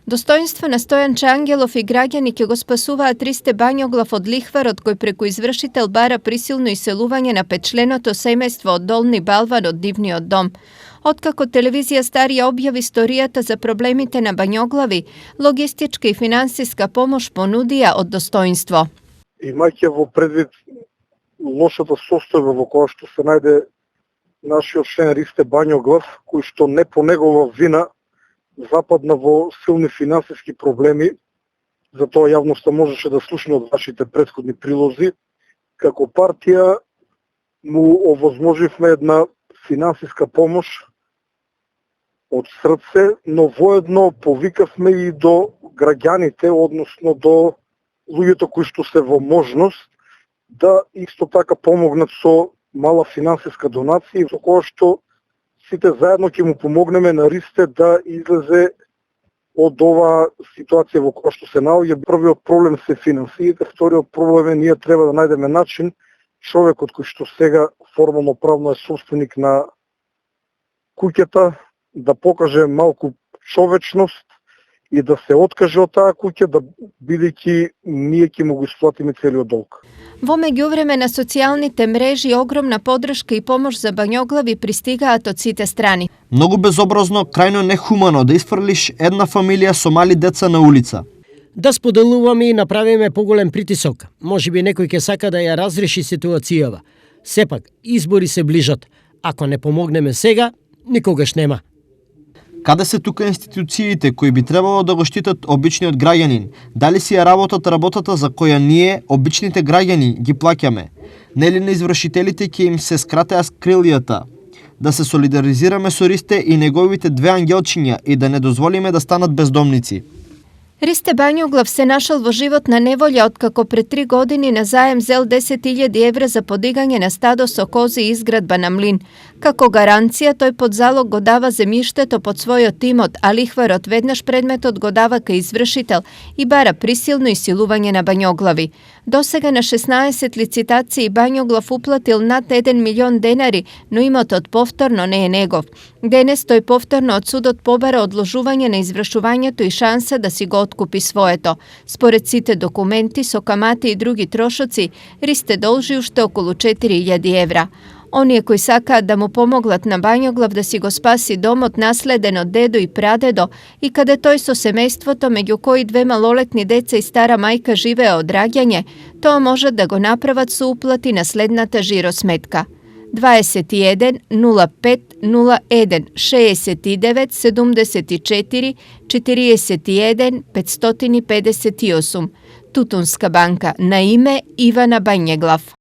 Достоинство на Стојан Чангелов и граѓани ќе го спасуваат Ристе Бањоглав од лихварот кој преку извршител бара присилно иселување на петчленото семејство од Долни Балван од Дивниот дом. Откако телевизија Старија објави историјата за проблемите на Бањоглави, логистичка и финансиска помош понудија од Достоинство. Имајќи во предвид лошата состојба во која што се најде нашиот член Ристе Бањоглав, кој што не по негова вина западна во силни финансиски проблеми, затоа јавноста можеше да слушне од вашите претходни прилози. Како партија му овозможивме една финансиска помош од срце, но воедно повикавме и до граѓаните, односно до луѓето кои што се во можност да исто така помогнат со мала финансиска донација, со која што сите заедно ќе му помогнеме на Ристе да излезе од оваа ситуација во која што се наоѓа. Првиот проблем се финансиите, вториот проблем е ние треба да најдеме начин човекот кој што сега формално правно е собственик на куќата да покаже малку човечност и да се откаже од таа куќа, да бидејќи ние ќе му го исплатиме целиот долг. Во меѓувреме на социјалните мрежи огромна поддршка и помош за Бањоглави пристигаат од сите страни. Многу безобразно, крајно нехумано да isfрлиш една фамилија со мали деца на улица. Да споделуваме и направиме поголем притисок. Можеби некој ќе сака да ја разреши ситуацијава. Сепак, избори се ближат. Ако не помогнеме сега, никогаш нема. Каде се тука институциите кои би требало да го штитат обичниот граѓанин? Дали си ја работата за која ние, обичните граѓани, ги плаќаме? Нели на извршителите ќе им се скратеа скрилјата? Да се солидаризираме со Ристе и неговите две ангелчиња и да не дозволиме да станат бездомници. Ристе Бањоглав се нашал во животна неволја откако пред 3 години на заем зел 10.000 евра за подигање на стадо со кози и изградба на млин. Како гаранција, тој под залог го дава земјиштето под својот имот, а лихварот веднаш предметот го дава кај извршител и бара присилно исилување на Бањоглави. Досега на 16 лицитации Бањоглав уплатил над 1 милион денари, но имотот повторно не е негов. Денес тој повторно од судот побара одложување на извршувањето и шанса да си го откупи своето. Според сите документи со камати и други трошоци, Ристе должи уште околу 4.000 евра. Оние кои сакаат да му помоглат на Бањоглав да си го спаси домот наследен од дедо и прадедо и каде тој со семејството, меѓу кои 2 малолетни деца и стара мајка живее од раѓање, тоа можат да го направат со уплати на следната жиросметка: 21 05 01 69 74 41 558 Тутунска банка на име Ивана Бањеглав.